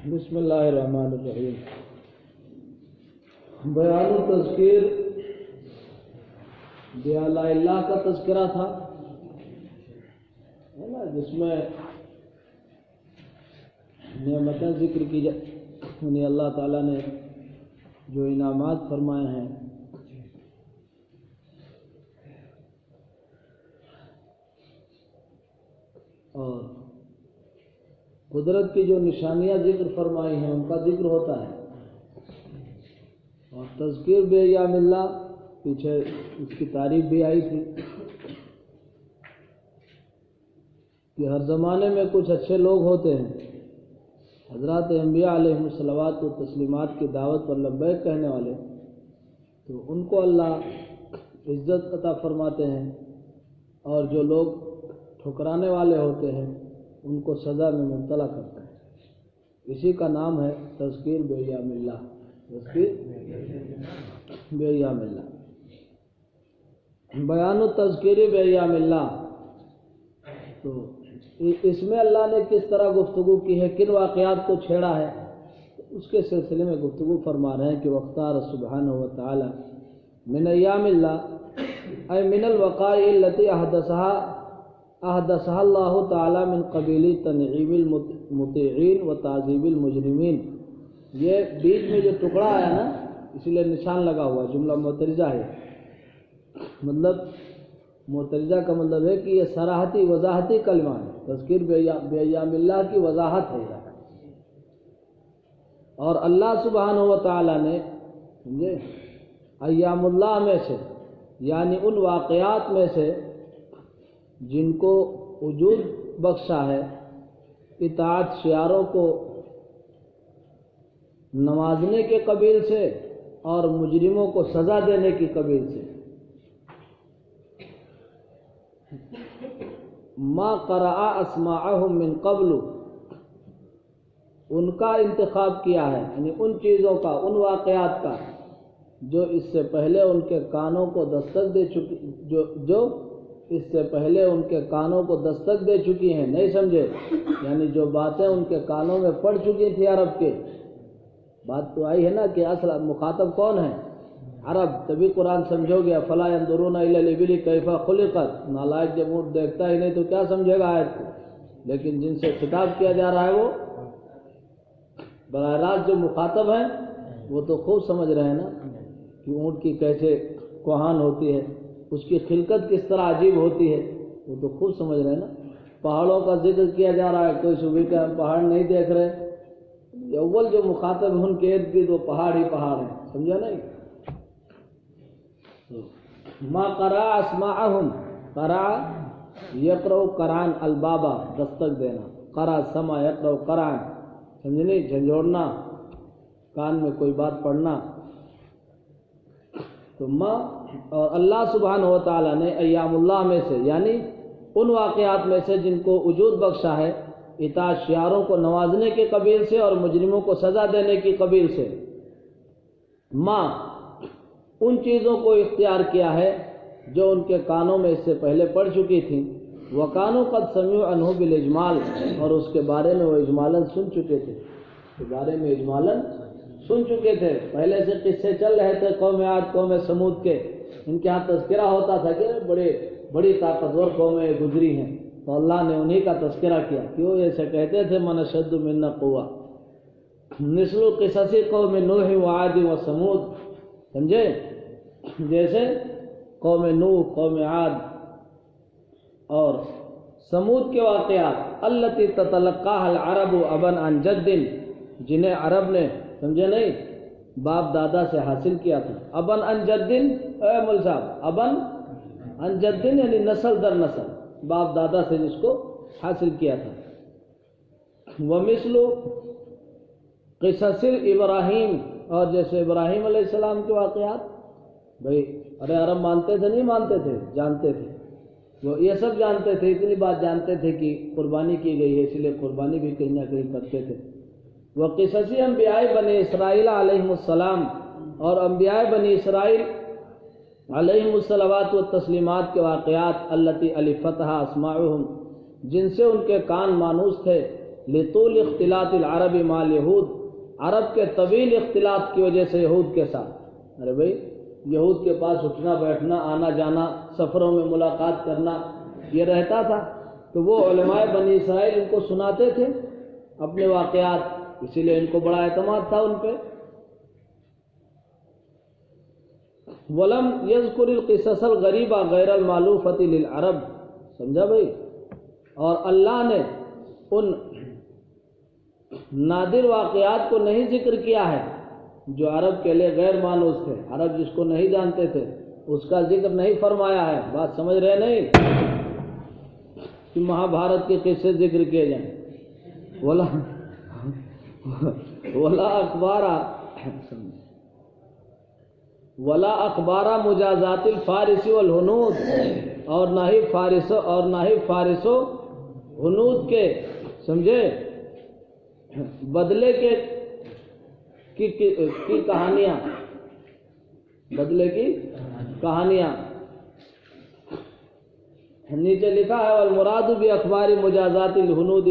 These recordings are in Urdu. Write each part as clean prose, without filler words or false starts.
بسم اللہ الرحمن الرحیم۔ بیان و تذکیر بآلاء اللہ کا تذکرہ تھا ہے نا، جس میں نعمتیں ذکر کی یعنی اللہ تعالیٰ نے جو انعامات فرمائے ہیں اور قدرت کی جو نشانیاں ذکر فرمائی ہیں ان کا ذکر ہوتا ہے، اور تذکیر بے ایام اللہ پیچھے اس کی تعریف بھی آئی تھی کہ ہر زمانے میں کچھ اچھے لوگ ہوتے ہیں، حضرات انبیاء علیہم الصلوات و تسلیمات کی دعوت پر لبیک کہنے والے، تو ان کو اللہ عزت عطا فرماتے ہیں، اور جو لوگ ٹھکرانے والے ہوتے ہیں ان کو سزا میں مبتلا کرتا ہے۔ اسی کا نام ہے تذکیر بے ایام اللہ، تذکیر بے ایام اللہ۔ بیان التذکیر بے ایام اللہ، تو اس میں اللہ نے کس طرح گفتگو کی ہے، کن واقعات کو چھیڑا ہے، اس کے سلسلے میں گفتگو فرما رہے ہیں کہ وختار سبحانہ و تعالی من ایام اللہ اے من الوقائع التي احدثها اللہ تعالی من قبیل تنعیم المطیعین و تعذیب المجرمین۔ یہ بیچ میں جو ٹکڑا آیا نا، اسی لیے نشان لگا ہوا، جملہ معترضہ ہے، مطلب معترضہ کا مطلب ہے کہ یہ صراحتی وضاحتی کلمہ ہے، تذکیر بے ایام اللہ کی وضاحت ہے، اور اللہ سبحانہ و تعالی نے سمجھے ایام اللہ میں سے یعنی ان واقعات میں سے جن کو وجود بخشا ہے اطاعت شعاروں کو نوازنے کے قبیل سے اور مجرموں کو سزا دینے کی قبیل سے، ما قرأ اسماءهم من قبل، ان کا انتخاب کیا ہے، یعنی ان چیزوں کا، ان واقعات کا جو اس سے پہلے ان کے کانوں کو دستک دے چکی، جو اس سے پہلے ان کے کانوں کو دستک دے چکی ہیں، نہیں سمجھے، یعنی جو باتیں ان کے کانوں میں پڑ چکی تھی عرب کے، بات تو آئی ہے نا کہ اصل مخاطب کون ہے، عرب، تبھی قرآن سمجھو گے فلا ينظرون الى الابل کیف خلقت، نالائق جب اونٹ دیکھتا ہی نہیں تو کیا سمجھے گا آیت کو، لیکن جن سے خطاب کیا جا رہا ہے وہ براہ راست جو مخاطب ہیں وہ تو خوب سمجھ رہے ہیں نا کہ اونٹ کی کیسے کوہان ہوتی ہے، اس کی خلقت کس طرح عجیب ہوتی ہے، وہ تو خوب سمجھ رہے ہیں نا۔ پہاڑوں کا ذکر کیا جا رہا ہے، کوئی صبح کا پہاڑ نہیں دیکھ رہے، اول جو مخاطب ہیں ان کے ارد گرد وہ پہاڑ ہی پہاڑ ہیں، سمجھا نہیں۔ ما قرأ اسماءهم، قرأ یقرأ قرآن، البابا دستک دینا، قرأ سمع یقرأ قرآن، سمجھے نہیں، جھنجھوڑنا، کان میں کوئی بات پڑھنا۔ تو اور اللہ سبحانہ و تعالیٰ نے ایام اللہ میں سے یعنی ان واقعات میں سے جن کو وجود بخشا ہے اطاعت شعاروں کو نوازنے کے قبیل سے اور مجرموں کو سزا دینے کی قبیل سے، ان چیزوں کو اختیار کیا ہے جو ان کے کانوں میں اس سے پہلے پڑ چکی تھیں، وَكَانُوا قَدْ سَمِعُوا عَنْهُ بِالْإِجْمَالِ، اور اس کے بارے میں وہ اجمالاً سن چکے تھے، اس کے بارے میں اجمالاً سن چکے تھے، پہلے سے قصے چل رہے تھے قوم عاد قوم سمود کے، ان کے ہاں تذکرہ ہوتا تھا کہ بڑی طاقتور قومیں گزری ہیں، تو اللہ نے انہی کا تذکرہ کیا، کیوں ایسے کہتے تھے من اشد منا قوہ، مثل قصص قوم نوح وعاد وثمود، سمجھے، جیسے قوم نوح، قوم عاد اور سمود کے واقعات، التی تتلقاها العرب ابا عن جد، جنہیں عرب نے، سمجھے نہیں، باپ دادا سے حاصل کیا تھا، ابن عن جد، اے مول صاحب، ابن عن جد یعنی نسل در نسل، باپ دادا سے جس کو حاصل کیا تھا۔ ومثل قصص ابراہیم، اور جیسے ابراہیم علیہ السلام کے واقعات، بھئی ارے عرب مانتے تھے نہیں مانتے تھے، جانتے تھے، وہ یہ سب جانتے تھے، اتنی بات جانتے تھے کہ قربانی کی گئی ہے، اس لیے قربانی بھی کہیں نہ کہیں کرتے تھے۔ وقصص انبیاء بنی اسرائیل علیہم السلام، اور انبیاء بنی اسرائیل علیہم الصلوات والتسلیمات کے واقعات، التی الفتھا اسماعہم، جن سے ان کے کان مانوس تھے، لطول اختلاط العرب مع اليہود، عرب کے طویل اختلاط کی وجہ سے یہود کے ساتھ، ارے بھائی یہود کے پاس اٹھنا بیٹھنا، آنا جانا، سفروں میں ملاقات کرنا یہ رہتا تھا، تو وہ علماء بنی اسرائیل ان کو سناتے تھے اپنے واقعات، اسی لیے ان کو بڑا اعتماد تھا ان پہ۔ ولم یذکر القصص الغریبہ غیر المالوفۃ للعرب، سمجھا بھائی، اور اللہ نے ان نادر واقعات کو نہیں ذکر کیا ہے جو عرب کے لیے غیر مانوس تھے، عرب جس کو نہیں جانتے تھے اس کا ذکر نہیں فرمایا ہے۔ بات سمجھ رہے نہیں کہ مہابھارت کے قصے ذکر کیے جائیں، ولا اخبارہ مجازات الفارس والہنود، اور نہ ہی فارس و ہنود کے، سمجھے، بدلے کی کہانیاں، بدلے کی کہانیاں۔ نیچے لکھا ہے والمراد باخبار مجازات الہنود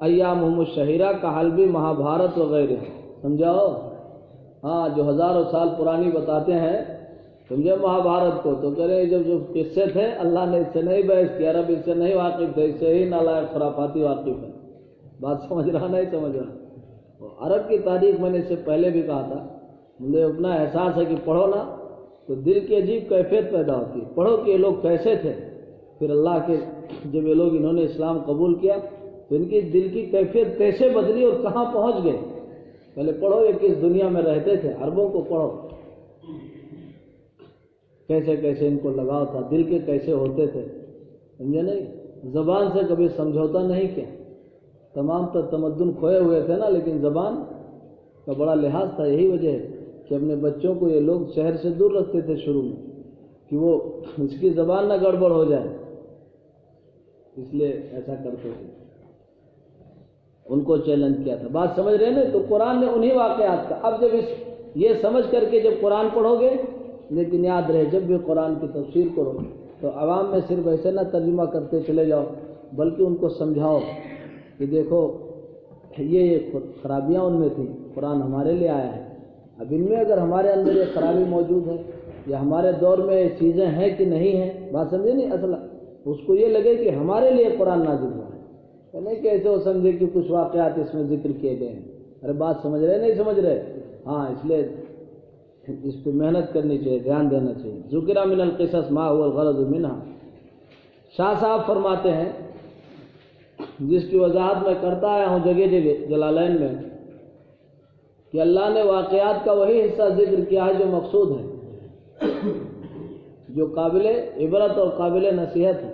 ایامہم الشہیرہ کحلب مہابھارت وغیرہ، سمجھاؤ، ہاں جو ہزاروں سال پرانی بتاتے ہیں، سمجھے مہابھارت کو، تو کہہ رہے ہیں جب جو قصے تھے اللہ نے اس سے نہیں بحث کیا، عرب اس سے نہیں واقف تھے، اس سے ہی نالائق خرافاتی واقف ہے۔ بات سمجھ رہا نہیں سمجھ رہا؟ عرب کی تاریخ میں نے اس سے پہلے بھی کہا تھا، مجھے اتنا احساس ہے کہ پڑھو نا تو دل کی عجیب کیفیت پیدا ہوتی ہے، پڑھو کہ یہ لوگ کیسے تھے، پھر اللہ کے جب یہ لوگ انہوں نے اسلام قبول کیا تو ان کی دل کی کیفیت کیسے بدلی اور کہاں پہنچ گئے۔ پہلے پڑھو یہ کس دنیا میں رہتے تھے، عربوں کو پڑھو کیسے کیسے ان کو لگاؤ تھا، دل کے کیسے ہوتے تھے، سمجھے نہیں، زبان سے کبھی سمجھوتا نہیں کیا، تمام تمدن کھوئے ہوئے تھے نا، لیکن زبان کا بڑا لحاظ تھا۔ یہی وجہ ہے کہ اپنے بچوں کو یہ لوگ شہر سے دور رکھتے تھے شروع میں کہ وہ اس کی زبان نہ گڑبڑ ہو جائے، اس لیے ایسا کرتے تھے، ان کو چیلنج کیا تھا۔ بات سمجھ رہے نا؟ تو قرآن نے انہی واقعات کا، اب جب یہ سمجھ کر کے جب قرآن پڑھو گے، لیکن یاد رہے جب بھی قرآن کی تفسیر کرو تو عوام میں صرف ایسے نہ ترجمہ کرتے چلے جاؤ، بلکہ ان کو سمجھاؤ کہ دیکھو یہ خرابیاں ان میں تھیں، قرآن ہمارے لیے آیا ہے، اب ان میں اگر ہمارے اندر یہ خرابی موجود ہے یا ہمارے دور میں یہ چیزیں ہیں کہ نہیں ہیں، بات سمجھے نہیں، اصل اس کو یہ لگے کہ ہمارے لیے قرآن نازل ہوا ہے، نہیں کہ ایسے وہ سمجھے کہ کچھ واقعات اس میں ذکر کیے گئے ہیں۔ ارے بات سمجھ رہے نہیں سمجھ رہے؟ ہاں، اس لیے اس پہ محنت کرنی چاہیے، دھیان دینا چاہیے۔ ذکر من القصص ما هو الغرض منها، شاہ صاحب فرماتے ہیں، جس کی وضاحت میں کرتا آیا ہوں جگہ جگہ جلالین میں، کہ اللہ نے واقعات کا وہی حصہ ذکر کیا ہے جو مقصود ہے، جو قابل عبرت اور قابل نصیحت ہے،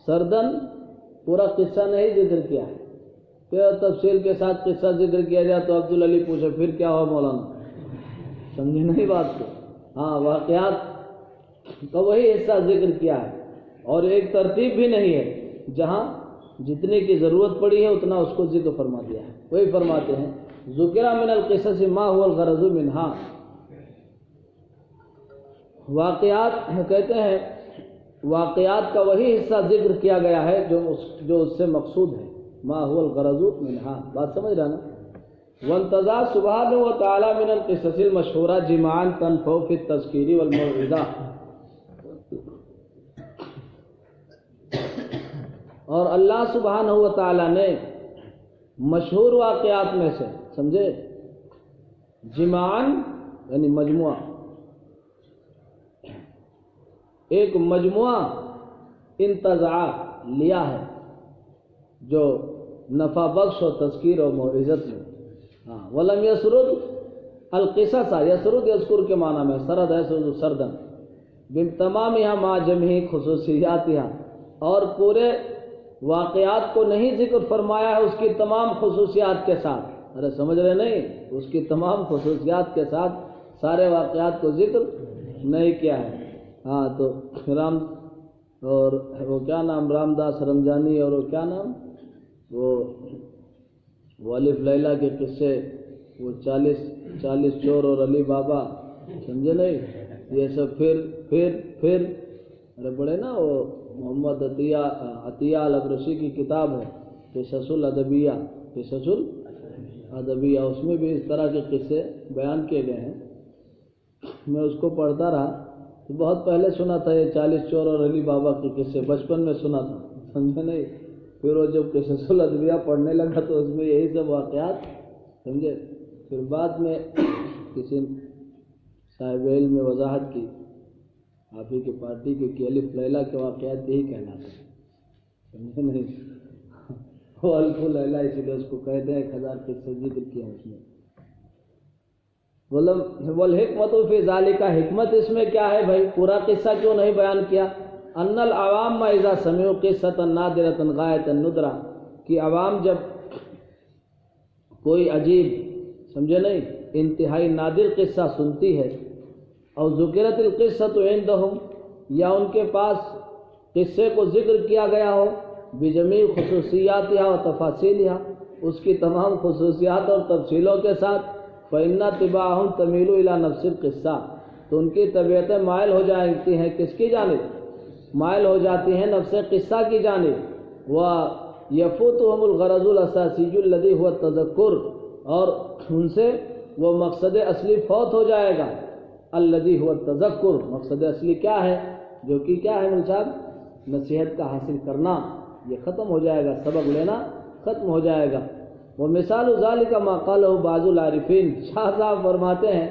سردن پورا قصہ نہیں ذکر کیا ہے کہ تفصیل کے ساتھ قصہ ذکر کیا جائے تو عبدالعلی پوچھے پھر کیا ہوا مولانا، سمجھے نہیں بات کو؟ ہاں، واقعات کا وہی حصہ ذکر کیا ہے، اور ایک ترتیب بھی نہیں ہے، جہاں جتنے کی ضرورت پڑی ہے اتنا اس کو ذکر فرما دیا ہے۔ وہی فرماتے ہیں ذکر من القصص ما هو الغرض منها، واقعات کہتے ہیں واقعات کا وہی حصہ ذکر کیا گیا ہے جو اس سے مقصود ہے، ما هو الغرض منها، بات سمجھ رہا نا؟ وانتظار سبحانہ وتعالی من القصص المشہورہ جمعا تنفع فی التذکیر والموعظہ، اور اللہ سبحانہ وتعالی نے مشہور واقعات میں سے، سمجھے، جمعان یعنی مجموعہ، ایک مجموعہ انتزاع لیا ہے جو نفع بخش و تذکیر و موعظت میں۔ ہاں، ولم یسرد القصص، یسرد یذکر کے معنی میں، سرد ہے سرد سردن، بتمامها مع جميع خصوصیاتها، اور پورے واقعات کو نہیں ذکر فرمایا ہے اس کی تمام خصوصیات کے ساتھ۔ ارے سمجھ رہے نہیں؟ اس کی تمام خصوصیات کے ساتھ سارے واقعات کو ذکر نہیں کیا ہے۔ ہاں، تو رام اور وہ کیا نام، رام داس رمضانی، اور وہ کیا نام، وہ الف لیلہ کے قصے، وہ 40 چور اور علی بابا، سمجھے نہیں؟ یہ سب پھر ارے بڑے نا، وہ محمد عطیہ الابرسی کی کتاب ہے، قصص الادبیہ، قصص الادبیہ، اس میں بھی اس طرح کے قصے بیان کیے گئے ہیں۔ میں اس کو پڑھتا رہا تو بہت پہلے سنا تھا یہ 40 چور اور علی بابا کے قصے، بچپن میں سنا تھا، سمجھے نہیں؟ پھر وہ جب قصص الادبیہ پڑھنے لگا تو اس میں یہی سب واقعات، سمجھے؟ پھر بعد میں کسی صاحب علم میں وضاحت کی آپ ہی کی پارٹی کی کہ الف لیلہ کے واقعات یہی کہلاتے ہیں، سمجھے نہیں؟ وہ الف لیلہ اسی لیے اس کو کہتے ہیں، 1000 قصے ذکر کیا اس میں۔ والحکمت فی ذالک، حکمت اس میں کیا ہے بھائی؟ پورا قصہ کیوں نہیں بیان کیا؟ ان العوام اذا سمعوا قصۃ نادرۃ غایۃ الندرہ، کہ عوام جب کوئی عجیب، سمجھے نہیں، انتہائی نادر قصہ سنتی ہے، اور ذکرت القصۃ عندہم، یا ان کے پاس قصے کو ذکر کیا گیا ہو بجمیع خصوصیاتها و تفاصیلها، اس کی تمام خصوصیات اور تفصیلوں کے ساتھ، فإن طباعهم تمیل الی نفس القصہ، تو ان کی طبیعتیں مائل ہو جاتی ہیں کس کی جانب؟ مائل ہو جاتی ہیں نفس قصہ کی جانب۔ ویفوتهم الغرض الاساسی الذی هو التذکر، اور ان سے وہ مقصد اصلی فوت ہو جائے گا، الذی هو التذکر، مقصد اصلی کیا ہے؟ جو کہ کیا ہے مول صاحب؟ نصیحت کا حاصل کرنا، یہ ختم ہو جائے گا، سبق لینا ختم ہو جائے گا۔ ومثال ذالک ما قالہ بعض العارفین، شاہ صاحب فرماتے ہیں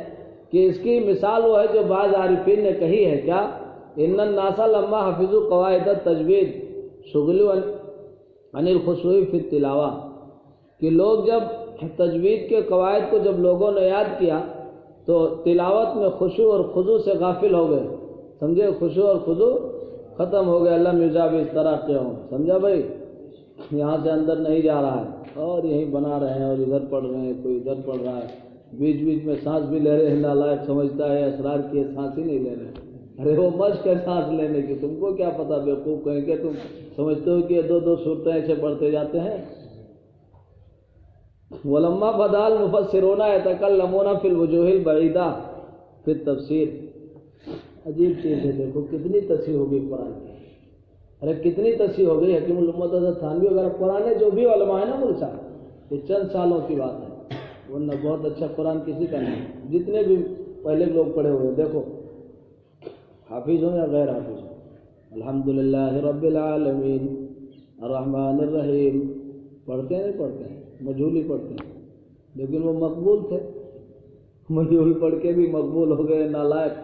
کہ اس کی مثال وہ ہے جو بعض عارفین نے کہی ہے، کیا؟ ان الناس لما حفظوا قواعد التجوید شغلوا عن الخشوع فی التلاوہ، کہ لوگ جب تجوید کے قواعد کو جب لوگوں نے یاد کیا تو تلاوت میں خشوع اور خضوع سے غافل ہو گئے، سمجھے؟ خشوع اور خضوع ختم ہو گئے، اللہ مرزا بھی اس طرح کے ہوں، سمجھا بھائی؟ یہاں سے اندر نہیں جا رہا ہے اور یہیں بنا رہے ہیں اور ادھر پڑھ رہے ہیں، کوئی ادھر پڑھ رہا ہے، بیچ بیچ میں سانس بھی لے رہے ہیں، نالائق سمجھتا ہے اسرار کی سانس ہی نہیں لے رہے۔ ارے وہ مشق ہے سانس لینے کی، تم کو کیا پتا، بیوقوف کہیں کہ تم سمجھتے ہو کہ یہ 2 صورتیں ایسے پڑھتے جاتے ہیں۔ ولما بدا المفسرون يتكلمون في الوجوه البعیدہ فی التفسیر، عجیب چیز ہے، دیکھو کتنی تصحیح ہوگی قرآن کی، ارے کتنی تصحیح ہو گئی۔ حکیم الامت حضرت تھانوی وغیرہ پرانے جو بھی علماء ہیں نا ملک، یہ چند سالوں کی بات ہے، ورنہ بہت اچھا قرآن کسی کا نہیں، جتنے بھی پہلے لوگ پڑھے ہوئے، دیکھو حافظ ہوں یا غیر حافظ ہوں، الحمدللہ رب العالمین الرحمن الرحیم پڑھتے ہیں، نہیں پڑھتے ہیں، مجہول ہی پڑھتے ہیں، لیکن وہ مقبول تھے، مجہول پڑھ کے بھی مقبول ہو گئے، نالائق۔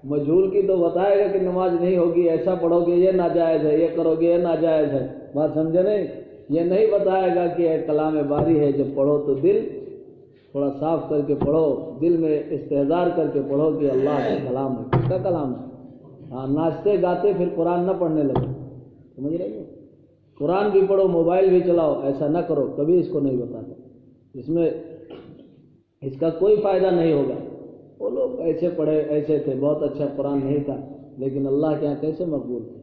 مجہول کی تو بتائے گا کہ نماز نہیں ہوگی، ایسا پڑھو گے یہ ناجائز ہے، یہ کرو گے یہ ناجائز ہے، بات سمجھے نہیں؟ یہ نہیں بتائے گا کہ ایک کلام باری ہے، جب پڑھو تو دل تھوڑا صاف کر کے پڑھو، دل میں استحضار کر کے پڑھو کہ اللہ کا کلام ہے، کس کا کلام ہے۔ ہاں ناچتے گاتے پھر قرآن نہ پڑھنے لگے، سمجھ رہے ہیں؟ قرآن بھی پڑھو، موبائل بھی چلاؤ، ایسا نہ کرو، کبھی اس کو نہیں بتاتا، اس میں اس کا کوئی فائدہ نہیں ہوگا۔ وہ لوگ ایسے پڑھے ایسے تھے، بہت اچھا قرآن نہیں تھا، لیکن اللہ کے ہاں کیسے مقبول تھے؟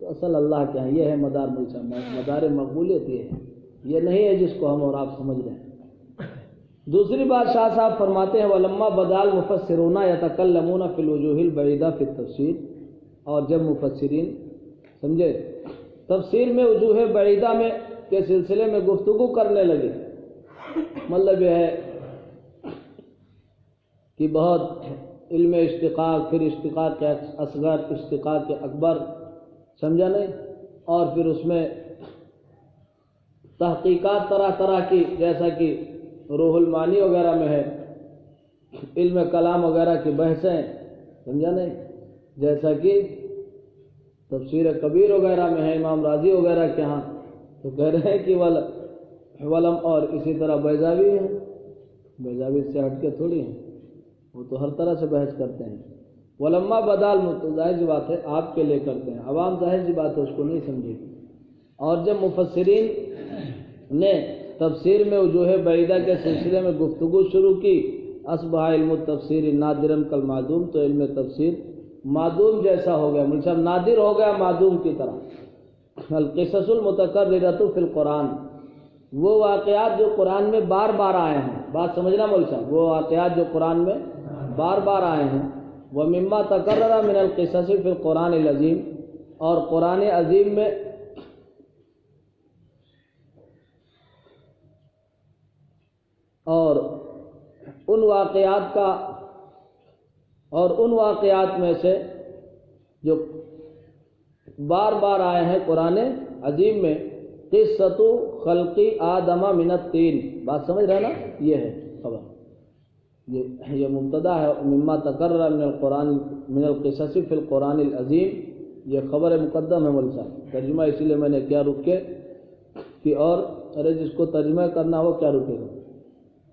تو اصل اللہ کے ہاں یہ ہے مدار ملچا، مدار مقبولیت یہ ہے، یہ نہیں ہے جس کو ہم اور آپ سمجھ رہے ہیں۔ دوسری بات شاہ صاحب فرماتے ہیں وَلَمَّا بَدَا الْمُفَسِّرُونَ يَتَكَلَّمُونَ فِي الْوُجُوهِ الْبَعِيدَةِ فِي التَّفْسِيرِ، اور جب مفسرین سمجھے تفسیر میں وجوہ بعیدہ میں کے سلسلے میں گفتگو کرنے لگے، مطلب یہ ہے کہ بہت علم اشتقاق، پھر اشتقاق کے اصغر، اشتقاق کے اکبر، سمجھا نہیں؟ اور پھر اس میں تحقیقات طرح طرح کی، جیسا کہ روح المعانی وغیرہ میں ہے، علم کلام وغیرہ کی بحثیں، سمجھا نہیں؟ جیسا کہ تفسیر کبیر وغیرہ میں ہے امام راضی وغیرہ کے ہاں، تو کہہ رہے ہیں کہ ولم، اور اسی طرح بیضاوی ہے، بیضاوی سے ہٹ کے تھوڑی ہیں، وہ تو ہر طرح سے بحث کرتے ہیں۔ ولما بدال، تو ظاہر سی بات ہے آپ کے لیے کرتے ہیں، عوام ظاہر سی بات ہے اس کو نہیں سمجھے گی۔ اور جب مفسرین نے تفسیر میں وجوہ بعیدہ کے سلسلے میں گفتگو شروع کی، اصبح علم التفسیر نادرا کالمعدوم، تو علم تفسیر معدوم جیسا ہو گیا، مطلب نادر ہو گیا معدوم کی طرح۔ القصص المتکررۃ فی القرآن، وہ واقعات جو قرآن میں بار بار آئے ہیں، بات سمجھنا مول صاحب، وہ واقعات جو قرآن میں بار بار آئے ہیں، ومما تکرر من القصص فی القرآن العظیم، اور قرآن عظیم میں اور ان واقعات میں سے جو بار بار آئے ہیں قرآن عظیم میں، قصۃ خلق آدم من الطین، بات سمجھ رہے نا؟ یہ ہے خبر، یہ مبتدا ہے مما تقرر من القرآن من القصص فی القرآن العظیم، یہ خبر مقدم ہے مول صاحب، ترجمہ اسی لیے میں نے کیا رک کے کہ اور ارے جس کو ترجمہ کرنا ہو کیا رکے گا۔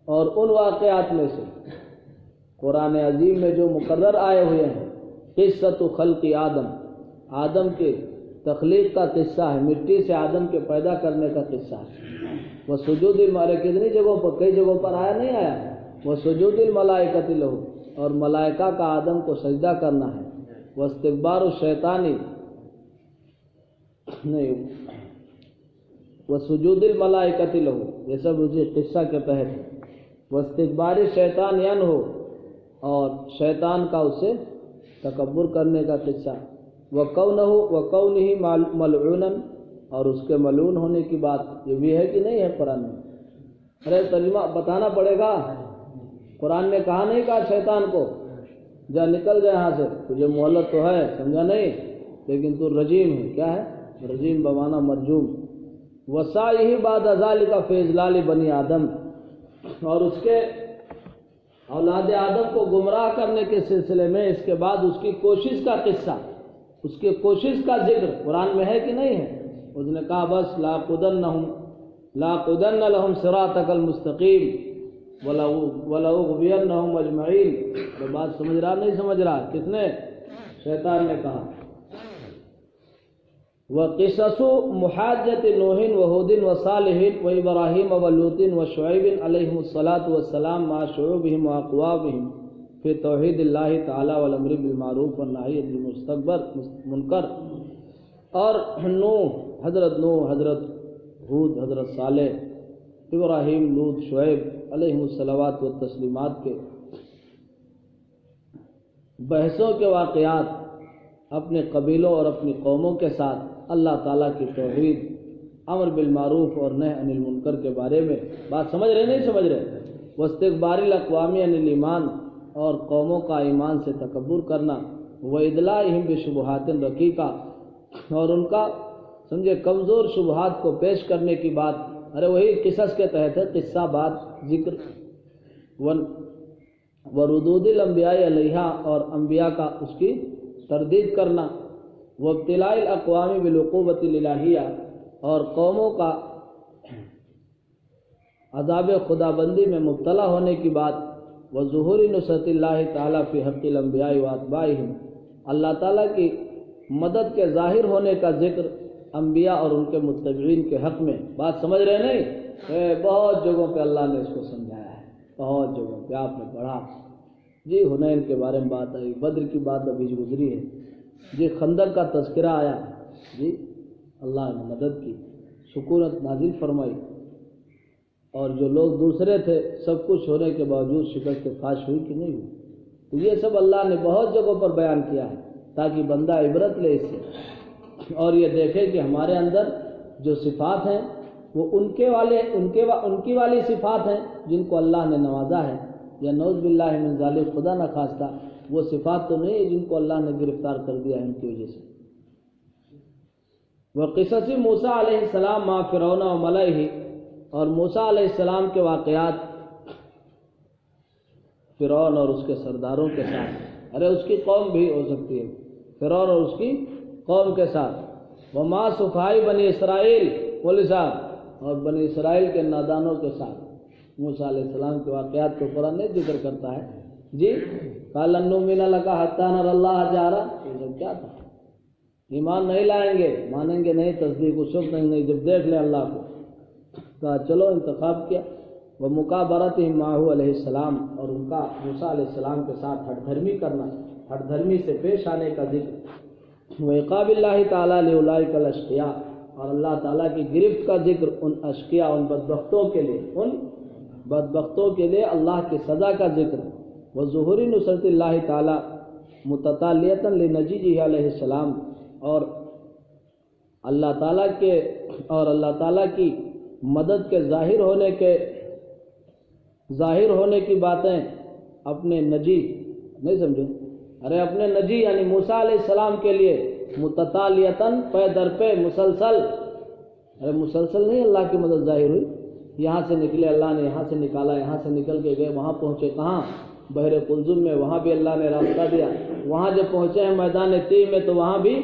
اور ان واقعات میں سے قرآن عظیم میں جو مقرر آئے ہوئے ہیں، قصۃ خلق آدم کے تخلیق کا قصہ ہے، مٹی سے آدم کے پیدا کرنے کا قصہ ہے۔ وہ سجود کتنی جگہوں پر، کئی جگہوں پر آیا نہیں آیا، وہ سجود الملائکۃ لہ، اور ملائکہ کا آدم کو سجدہ کرنا ہے، وہ استکبار الشیطانی نہیں، وہ سجود الملائکۃ لہ، یہ سب اسی قصہ کے تحت ہے۔ وہ استکبار شیطان عنہ، اور شیطان کا اسے تکبر کرنے کا قصہ، وَقَوْنِهِ مَلْعُونًا، اور اس کے ملعون ہونے کی بات، یہ بھی ہے کہ نہیں ہے قرآن میں؟ ارے ترجمہ بتانا پڑے گا، قرآن نے کہا نہیں کہا شیطان کو جا نکل جائے یہاں سے، تجھے مہلت تو ہے، سمجھا نہیں، لیکن تو رجیم ہے، کیا ہے؟ رجیم بمعنی مرجوم۔ وَسَعْيِهِ بَعْدَ ذَلِكَ فِي إِضْلَالِ بَنِي آدم، اور اس کے اولاد آدم کو گمراہ کرنے کے سلسلے میں اس کے بعد اس کی کوشش کا قصہ، اس کی کوشش کا ذکر قرآن میں ہے کہ نہیں ہے؟ اس نے کہا بس لَأَقْعُدَنَّ لَهُمْ صِرَاطَكَ الْمُسْتَقِيمَ وَلَأُغْوِيَنَّهُمْ أَجْمَعِينَ۔ تو بات سمجھ رہا نہیں سمجھ رہا؟ کس نے؟ شیطان نے کہا۔ وَقِصَصُ مُحَاجَّةِ نُوحٍ وَهُودٍ وَصَالِحٍ وَإِبْرَاهِيمَ وَلُوطٍ وَشُعَيْبٍ عَلَيْهِمُ الصَّلَاةُ وَالسَّلَامُ مَعَ شُعُوبِهِمْ وَأَقْوَامِهِمْ فِي تَوْحِيدِ اللَّهِ تَعَالَى وَالْأَمْرِ بِالْمَعْرُوفِ وَالنَّهْيِ عَنِ الْمُنكَرِ۔ اور حضرت نوح، حضرت ہود، حضرت صالح، ابراہیم، لوط، شعیب علیہم الصلوات والتسلیمات کے بحثوں کے واقعات اپنے قبیلوں اور اپنی قوموں کے ساتھ اللہ تعالیٰ کی توحید، امر بالمعروف اور نہی عن المنکر کے بارے میں بات سمجھ رہے نہیں سمجھ رہے؟ واستکبار الاقوام عن الایمان، اور قوموں کا ایمان سے تکبر کرنا، وادلاءہم بشبہات رقیقہ، اور ان کا سمجھے کمزور شبہات کو پیش کرنے کی بات، ارے وہی قصص کے تحت ہے، قصہ بات ذکر، وردود الانبیاء علیہا، اور انبیاء کا اس کی تردید کرنا، وابتلاء الاقوام بالعقوبۃ الالہیہ، اور قوموں کا عذاب خدا بندی میں مبتلا ہونے کی بات، وظہور نصرت اللہ تعالیٰ فی حق الانبیاء واتباعہم، اللہ تعالیٰ کی مدد کے ظاہر ہونے کا ذکر انبیاء اور ان کے متبعین کے حق میں، بات سمجھ رہے نہیں؟ بہت جگہوں پہ اللہ نے اس کو سمجھایا ہے، بہت جگہوں پہ آپ نے پڑھا جی، حنین کے بارے میں بات آئی، بدر کی بات ابھی گزری ہے جی، خندق کا تذکرہ آیا جی، اللہ نے مدد کی، سکونت نازل فرمائی، اور جو لوگ دوسرے تھے سب کچھ ہونے کے باوجود شکست فاش ہوئی کہ نہیں ہوئی؟ تو یہ سب اللہ نے بہت جگہوں پر بیان کیا ہے تاکہ بندہ عبرت لے اس سے، اور یہ دیکھے کہ ہمارے اندر جو صفات ہیں وہ ان کی والی صفات ہیں جن کو اللہ نے نوازا ہے، یا نعوذ باللہ من ذالک، خدا نہ خواستہ وہ صفات تو نہیں ہے جن کو اللہ نے گرفتار کر دیا ہے ان کی وجہ سے۔ وقصص موسیٰ علیہ السلام مع فرعون و ملئہ، اور موسیٰ علیہ السلام کے واقعات فرعون اور اس کے سرداروں کے ساتھ، ارے اس کی قوم بھی ہو سکتی ہے، فرعون اور اس کی قوم کے ساتھ، وما سفہاء بنی اسرائیل، مولوی صاحب، اور بنی اسرائیل کے نادانوں کے ساتھ موسیٰ علیہ السلام کے واقعات کو قرآن نہیں ذکر کرتا ہے جی۔ قال لن نؤمن لک حتی نری اللہ جہرا، یہ سب کیا تھا؟ ایمان نہیں لائیں گے، مانیں گے نہیں، تصدیق اس وقت نہیں، جب دیکھ لیں اللہ کو۔ کہا چلو انتخاب کیا، ومکابرتہم معہ علیہ السلام، اور ان کا موسیٰ علیہ السلام کے ساتھ ہٹ دھرمی کرنا، ہٹ دھرمی سے پیش آنے کا ذکر، وعقاب اللہ تعالیٰ لأولئک الاشقیاء، اور اللہ تعالیٰ کی گرفت کا ذکر ان اشقیاء، ان بدبختوں کے لیے، ان بدبختوں کے لیے اللہ کی سزا کا ذکر، وظہور نصرت اللہ تعالیٰ متتالیۃ لنجیہ علیہ السلام، اور اللہ تعالیٰ کی مدد کے ظاہر ہونے کے ظاہر ہونے کی باتیں اپنے نجی، نہیں سمجھے، ارے اپنے نجی یعنی موسیٰ علیہ السلام کے لیے متتالیتاً پے در پہ مسلسل، ارے مسلسل نہیں اللہ کی مدد ظاہر ہوئی، یہاں سے نکلے اللہ نے، یہاں سے نکالا، یہاں سے نکل کے گئے، وہاں پہنچے کہاں؟ بحر قلزم میں، وہاں بھی اللہ نے راستہ دیا، وہاں جب پہنچے ہیں میدان طی میں تو وہاں بھی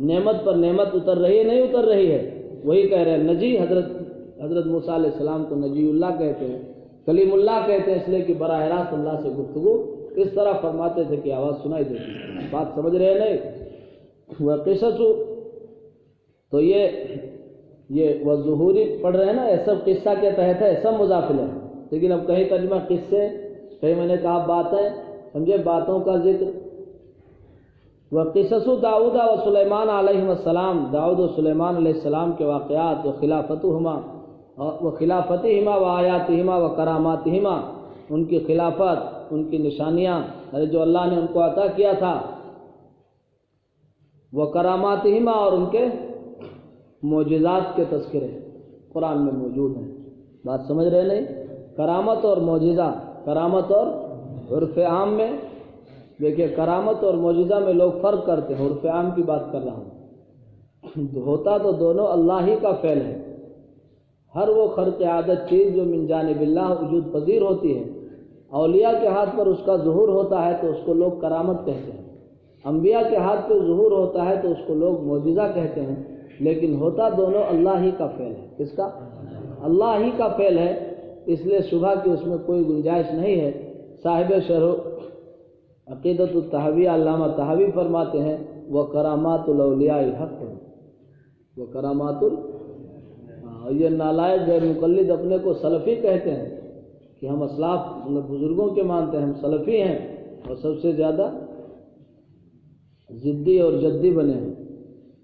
نعمت پر نعمت اتر رہی ہے، نہیں اتر رہی ہے؟ وہی کہہ رہے ہیں نجی، حضرت موسیٰ علیہ السلام کو نجی اللہ کہتے ہیں، کلیم اللہ کہتے ہیں، اس لیے کہ براہ راست اللہ سے گفتگو اس طرح فرماتے تھے کہ آواز سنائی دیتی۔ بات سمجھ رہے ہیں نہیں؟ وہ قصص، تو یہ وہ ظہوری پڑھ رہے ہیں نا، یہ سب قصہ کے تحت ہے، سب مضافل ہے، لیکن اب کہیں ترجمہ قصے، کہیں میں نے کہا باتیں، سمجھے، باتوں کا ذکر۔ وقصص داؤد و سلیمان علیہ السلام، داؤد و سلیمان علیہ السلام کے واقعات، و خلافتہما و آیاتہما و کراماتہما، ان کی خلافت، ان کی نشانیاں جو اللہ نے ان کو عطا کیا تھا، وہ کراماتہما، اور ان کے معجزات کے تذکرے قرآن میں موجود ہیں۔ بات سمجھ رہے نہیں؟ کرامت اور معجزہ، کرامت اور عرف عام میں دیکھیے، کرامت اور معجزہ میں لوگ فرق کرتے ہیں، عرف عام کی بات کر رہا ہوں، ہوتا تو دونوں اللہ ہی کا فعل ہے۔ ہر وہ خرق عادت چیز جو من جانب اللہ وجود پذیر ہوتی ہے، اولیاء کے ہاتھ پر اس کا ظہور ہوتا ہے تو اس کو لوگ کرامت کہتے ہیں، انبیاء کے ہاتھ پہ ظہور ہوتا ہے تو اس کو لوگ معجزہ کہتے ہیں، لیکن ہوتا دونوں اللہ ہی کا فعل ہے۔ کس کا؟ اللہ ہی کا فعل ہے، اس لیے شبہ کی اس میں کوئی گنجائش نہیں ہے۔ صاحب شرح عقیدت الطحاویہ علامہ طحاوی فرماتے ہیں وہ کرامات الاولیاء حق ہے، وہ کرامات یہ نالائق غیر مقلد اپنے کو سلفی کہتے ہیں کہ ہم اسلاف بزرگوں کے مانتے ہیں، ہم سلفی ہیں، اور سب سے زیادہ ضدی اور جدی بنے ہیں۔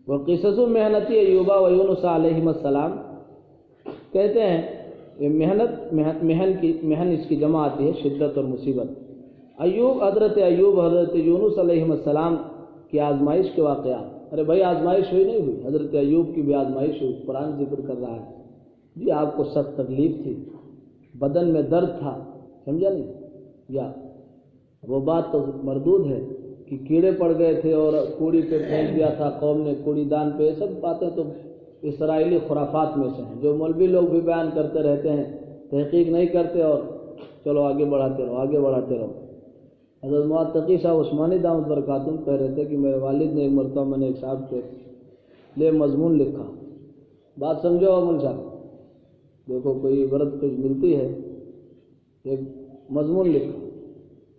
وہ قصص محنتی ایوبا و یونس علیہم السلام، کہتے ہیں یہ محن اس کی جمع آتی ہے شدت اور مصیبت۔ ایوب، حضرت ایوب، حضرت یونس علیہم السلام کی آزمائش کے واقعات، ارے بھائی آزمائش ہوئی نہیں ہوئی؟ حضرت ایوب کی بھی آزمائش ہوئی، قرآن ذکر کر رہا ہے جی، آپ کو سخت تکلیف تھی، بدن میں درد تھا، سمجھا نہیں؟ یا وہ بات تو مردود ہے کہ کیڑے پڑ گئے تھے اور کوڑی پہ پھینک دیا تھا قوم نے، کوڑی دان پہ، یہ سب باتیں تو اسرائیلی خرافات میں سے ہیں جو مولوی لوگ بھی بیان کرتے رہتے ہیں، تحقیق نہیں کرتے اور چلو آگے بڑھاتے رہو، آگے بڑھاتے رہو۔ حضرت مولانا تقی صاحب عثمانی دامت برکاتہم کہہ رہے تھے کہ میرے والد نے ایک مرتبہ، میں نے ایک صاحب کے لیے مضمون لکھا، بات سمجھو امن صاحب، دیکھو کوئی عبرت کچھ ملتی ہے، ایک مضمون لکھا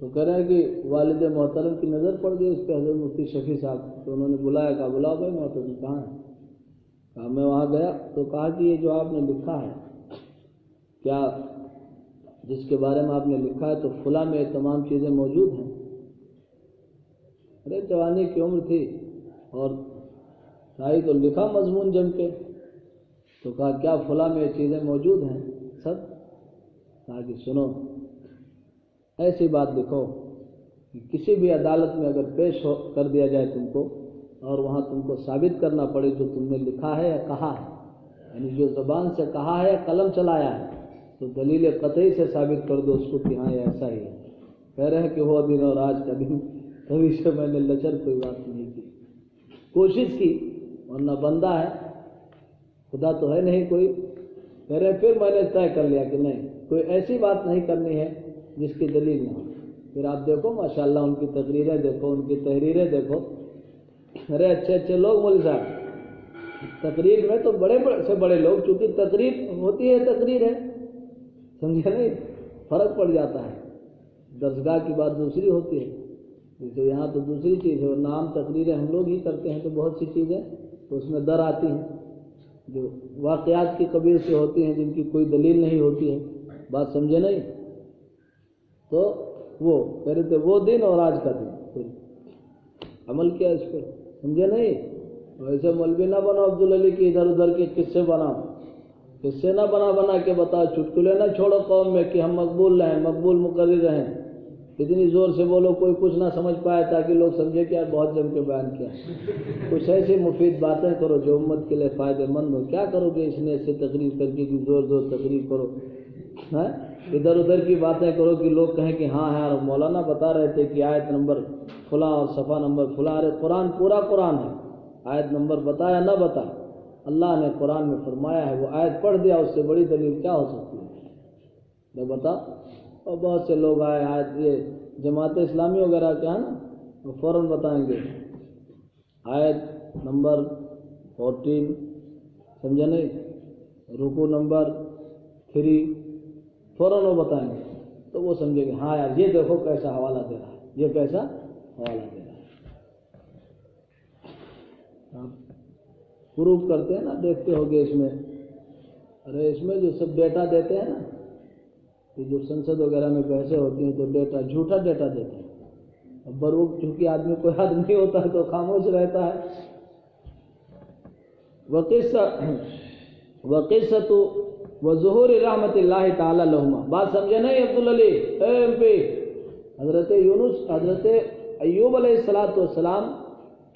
تو کہہ رہے ہیں کہ والد محترم کی نظر پڑ گئی اس پہ، حضرت مفتی شفیع صاحب، تو انہوں نے بلایا، کہا بلاؤ بھائی محترم کہاں ہے؟ کہا میں وہاں گیا تو کہا کہ یہ جو آپ نے لکھا ہے، کیا جس کے بارے میں آپ نے لکھا ہے تو فلاں میں تمام چیزیں موجود ہیں؟ ارے جوانی کی عمر تھی اور شاہی تو لکھا مضمون جم کے، تو کہا کیا فلاں میں یہ چیزیں موجود ہیں سب؟ کہا کہ سنو، ایسی بات لکھو کہ کسی بھی عدالت میں اگر پیش کر دیا جائے تم کو، اور وہاں تم کو ثابت کرنا پڑے جو تم نے لکھا ہے یا کہا ہے، یعنی جو زبان سے کہا ہے یا قلم چلایا ہے، تو دلیل قطعی سے ثابت کر دو اس کو کہ ہاں یہ ایسا ہی ہے۔ کہہ رہے ہیں کہ وہ دن اور آج کا دن، کبھی سے میں نے لچر کوئی بات نہیں کی، کوشش کی، ورنہ بندہ ہے، خدا تو ہے نہیں کوئی۔ کہہ رہے ہیں پھر میں نے طے کر لیا کہ نہیں، کوئی ایسی بات نہیں کرنی ہے جس کی دلیل نہ ہو۔ پھر آپ دیکھو ماشاءاللہ ان کی تقریریں دیکھو، ان کی تحریریں دیکھو، ارے اچھے اچھے لوگ مول صاحب، تقریر میں تو بڑے سے بڑے لوگ، چونکہ تقریر ہوتی ہے، تقریر ہے، سمجھے نہیں، فرق پڑ جاتا ہے، درسگاہ کی بات دوسری ہوتی ہے، جیسے یہاں تو دوسری چیز ہے، ورنہ عام تقریریں ہم لوگ ہی کرتے ہیں تو بہت سی چیزیں تو اس میں در آتی ہیں جو واقعات کی قبیل سے ہوتی ہیں، جن کی کوئی دلیل نہیں ہوتی ہے، بات سمجھے نہیں؟ تو وہ کہہ رہے تھے وہ دن اور آج کا دن، پھر عمل کیا اس پہ، سمجھے نہیں؟ ویسے مولوی نہ بنو عبدالعلی کی ادھر ادھر کے قصے بناؤ، قصے نہ بنا کے بتاؤ، چٹکلے نہ چھوڑو قوم میں کہ ہم مقبول رہیں، مقبول مقرر رہیں، اتنی زور سے بولو کوئی کچھ نہ سمجھ پائے تاکہ لوگ سمجھے کہ یار بہت جم کے بیان کیا۔ کچھ ایسی مفید باتیں کرو جو امت کے لیے فائدہ مند ہو۔ کیا کرو گے اس نے ایسے تقریر کر کے کہ زور زور تقریر کرو، ادھر ادھر کی باتیں کرو کہ لوگ کہیں کہ ہاں یار مولانا بتا رہے تھے کہ آیت نمبر فلاں اور صفحہ نمبر فلاں. ارے قرآن پورا قرآن ہے، آیت نمبر بتا یا نہ بتا، اللہ نے قرآن میں فرمایا ہے. وہ آیت پڑھ دیا، اس سے بڑی دلیل کیا ہو سکتی ہے؟ میں بتا. اور بہت سے لوگ آئے آیت، یہ جماعت اسلامی وغیرہ کیا ہے نا، وہ فوراً بتائیں گے آیت نمبر 14 سمجھا نہیں، رکوع نمبر 3 فوراً وہ بتائیں گے. تو وہ سمجھے گے ہاں یار یہ دیکھو کیسا حوالہ دے رہا ہے، یہ کیسا حوالہ دے رہا ہے. پروف کرتے ہیں نا، دیکھتے ہوگے اس میں. ارے اس میں جو سب ڈیٹا دیتے ہیں نا، کہ جو سنسد وغیرہ میں بحثیں ہوتی ہیں تو ڈیٹا جھوٹا ڈیٹا دیتے ہیں. اب بروق چونکہ آدمی کوئی آدمی ہوتا ہے تو خاموش رہتا ہے. وقصۃ وظہور رحمت اللہ تعالی لہما. بات سمجھے نہیں عبدالعلی ایم پی؟ حضرت یونس، حضرت ایوب علیہ السلام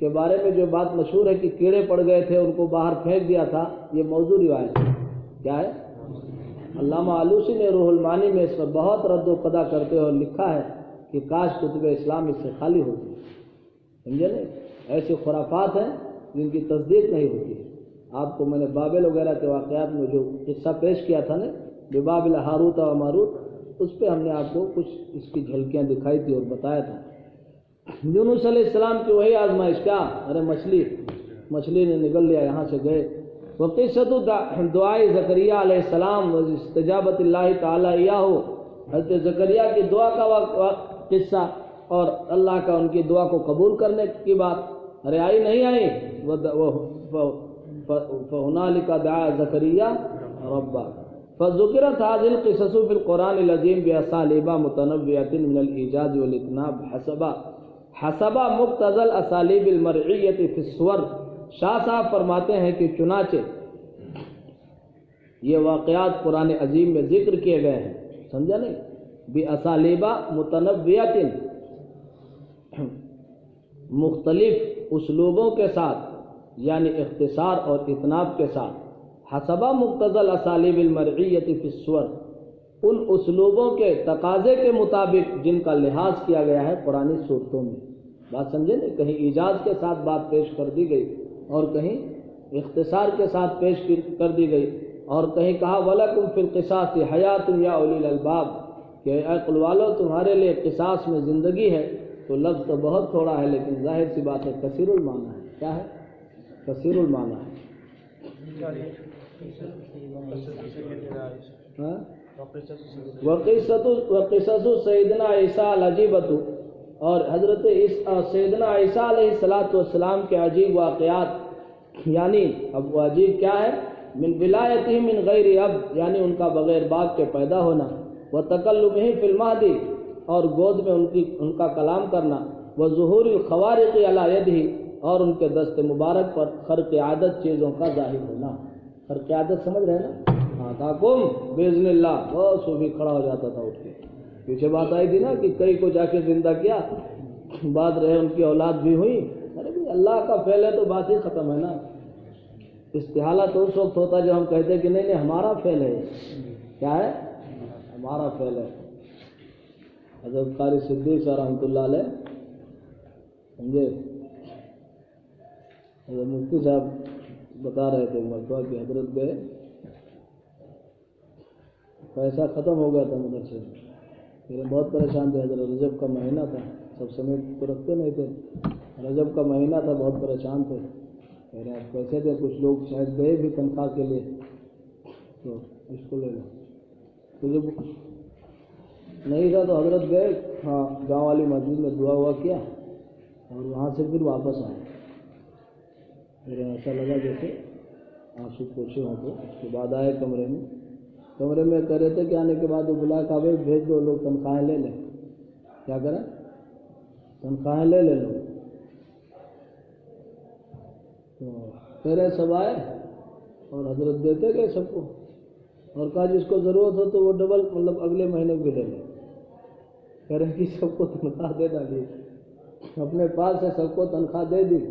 کے بارے میں جو بات مشہور ہے کہ کیڑے پڑ گئے تھے، ان کو باہر پھینک دیا تھا، یہ موضوع روایت ہے. کیا ہے؟ علامہ آلوسی نے روح المعانی میں اس پر بہت رد و قدا کرتے ہوئے لکھا ہے کہ کاش کتب اسلام اس سے خالی ہوتی. سمجھے نہیں؟ ایسے خرافات ہیں جن کی تصدیق نہیں ہوتی ہے. آپ کو میں نے بابل وغیرہ کے واقعات میں جو قصہ پیش کیا تھا نا، ببابل ہاروت و ماروت، اس پہ ہم نے آپ کو کچھ اس کی جھلکیاں دکھائی تھی اور بتایا تھا. یونس علیہ السلام کی وہی آزمائش. کیا؟ ارے مچھلی نے نگل لیا، یہاں سے گئے. وقصۃ دعائے زکریا علیہ السلام استجابت اللہ تعالی ایاہ. حضرت زکریا کی دعا کا قصہ اور اللہ کا ان کی دعا کو قبول کرنے کی بات. ارے آئی نہیں آئی؟ فہنالک دعا زکریا ربہ. فذکرت هذه القصص في القرآن العظیم باسالیب متنوعۃ من الایجاز والاطناب حسب مقتضى الاسالیب المرعیۃ فی الصور. شاہ صاحب فرماتے ہیں کہ چنانچہ یہ واقعات قرآن عظیم میں ذکر کیے گئے ہیں، سمجھا نہیں، باسالیب متنوعۃ، مختلف اسلوبوں کے ساتھ، یعنی اختصار اور اطناب کے ساتھ. حسب مقتضى الاسالیب المرعیۃ فی الصور، ان اسلوبوں کے تقاضے کے مطابق جن کا لحاظ کیا گیا ہے قرآنی صورتوں میں. بات سمجھے نہیں؟ کہیں ایجاز کے ساتھ بات پیش کر دی گئی اور کہیں اختصار کے ساتھ پیش کر دی گئی، اور کہیں کہا وَلَكُمْ فِي الْقِصَاصِ حَيَاةٌ يَا أُولِي الْأَلْبَابِ، کہ اے عقل والو تمہارے لیے قصاص میں زندگی ہے. تو لفظ تو بہت تھوڑا ہے لیکن ظاہر سی بات ہے کثیر المعنی ہے. کیا ہے؟ کثیر المعنی ہے. وقصص سیدنا عیسیٰ العجیبۃ، اور حضرت سیدنا عیسیٰ علیہ السلام کے عجیب واقعات. یعنی اب وہ عجیب کیا ہے؟ من ولایتہ من غیر اب، یعنی ان کا بغیر باپ کے پیدا ہونا. وتکلمہ فی المہدی، اور گود میں ان کا کلام کرنا. وظہور الخوارق علی یدہ، اور ان کے دست مبارک پر خرق عادت چیزوں کا ظاہر ہونا. خرق عادت سمجھ رہے نا؟ ہاں تاکم باذن اللہ. وہ صوفی کھڑا ہو جاتا تھا اٹھ کے. پیچھے بات آئی تھی نا کہ کئی کو جا کے زندہ کیا، بعد رہے ان کی اولاد بھی ہوئی. ارے بھی اللہ کا فعل ہے تو بات ہی ختم ہے نا. استحالہ تو اس وقت ہوتا جب ہم کہتے کہ نہیں ہمارا فعل ہے. کیا ہے؟ ہمارا فعل ہے. حضرت قاری صدیق صاحب رحمۃ اللہ علیہ، سمجھے، حضرت مفتی صاحب بتا رہے تھے مرتبہ کہ حضرت گئے، پیسہ ختم ہو گیا تھا مدرسے میں. پھر بہت پریشان تھے. حضرت رجب کا مہینہ تھا، سب سمیت تو رکھتے نہیں تھے. رجب کا مہینہ تھا، بہت پریشان تھے. کہہ رہے ہیں پیسے تھے، کچھ لوگ شاید گئے بھی تنخواہ کے لیے، تو اس کو لے لو. تو جب نہیں تھا تو حضرت گئے، ہاں گاؤں والی مسجد میں دعا ہوا کیا اور وہاں سے پھر واپس آئے. پھر ایسا لگا جیسے آنسو پوچھے ہوں. تو اس کے بعد آئے کمرے میں کہہ رہے تھے کہ آنے کے بعد وہ بلا کہا بھائی بھیج دو، لوگ تنخواہیں لے لیں. کیا کریں؟ تنخواہیں لے لوگ. تو کہہ رہے سب آئے اور حضرت دیتے گئے سب کو، اور کہا جس کو ضرورت ہو تو وہ ڈبل مطلب اگلے مہینے بھی لے لیں. کہہ رہے کہ سب کو تنخواہ دے ڈالی، اپنے پاس سے سب کو تنخواہ دے دی.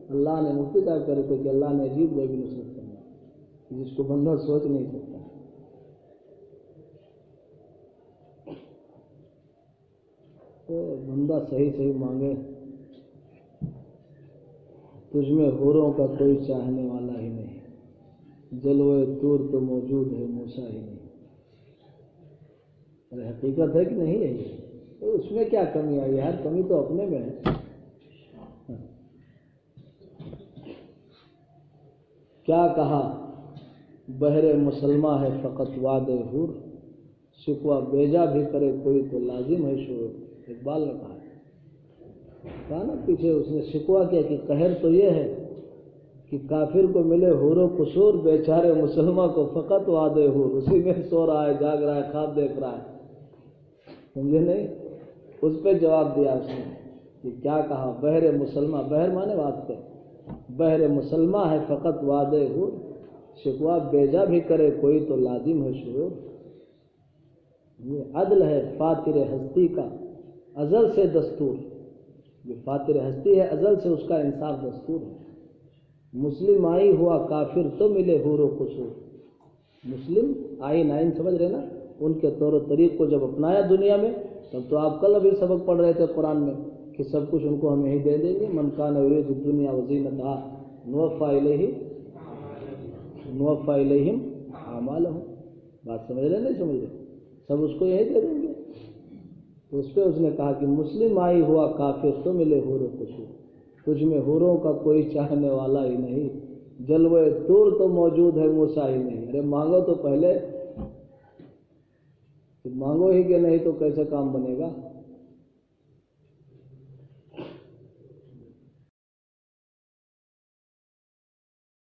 اللہ نے مفتی صاحب کہہ رہے تھے کہ اللہ نے عجیب غیبی نصرت کرنا جس کو بندہ سوچ نہیں سکتا. تو بندہ صحیح صحیح مانگے، تجھ میں حوروں کا کوئی چاہنے والا ہی نہیں، جلوے طور تو موجود ہے موسیٰ ہی نہیں۔ ارے حقیقت ہے کہ نہیں ہے یہ؟ تو اس میں کیا کمی آئی؟ ہر کمی تو اپنے میں ہے۔ کیا کہا بہر مسلمہ ہے فقط وعد حور، شکوہ بیجا بھی کرے کوئی تو لازم ہے شعور۔ اقبال نے کہا نا پیچھے اس نے شکوہ کیا کہ قہر تو یہ ہے کہ کافر کو ملے حور و قصور، بیچارے مسلمہ کو فقط وعد حور، اسی میں سو رہا ہے، جاگ رہا ہے، خواب دیکھ رہا ہے۔ سمجھے نہیں؟ اس پہ جواب دیا اس نے کہ کیا کہا بہر مسلمہ، بہر مانے واسطے، بہر مسلمہ ہے فقط وعد حور، شکوہ بیجا بھی کرے کوئی تو لازم ہے شعور۔ یہ عدل ہے فاتر ہستی کا ازل سے دستور، جو فاتر ہستی ہے ازل سے اس کا انصاف دستور ہے۔ مسلم آئی ہوا کافر تو ملے حور و قصور، مسلم آئین سمجھ رہے نا، ان کے طور و طریق کو جب اپنایا دنیا میں، تب تو آپ کل ابھی سبق پڑھ رہے تھے قرآن میں کہ سب کچھ ان کو ہم یہی دے دیں گے، من کان یرید الدنیا وزینتہا نوفی الیہم اعمالہم۔ بات سمجھ رہے نہیں سمجھ رہے؟ سب اس کو یہی دے دیں گے۔ تو اس پہ اس نے کہا کہ مسلم آئی ہوا کافر تو ملے حور و قصور، تجھ میں حوروں کا کوئی چاہنے والا ہی نہیں، جلوے طور تو موجود ہے موسیٰ ہی نہیں۔ ارے مانگو تو پہلے، مانگو ہی کہ نہیں تو کیسے کام بنے گا؟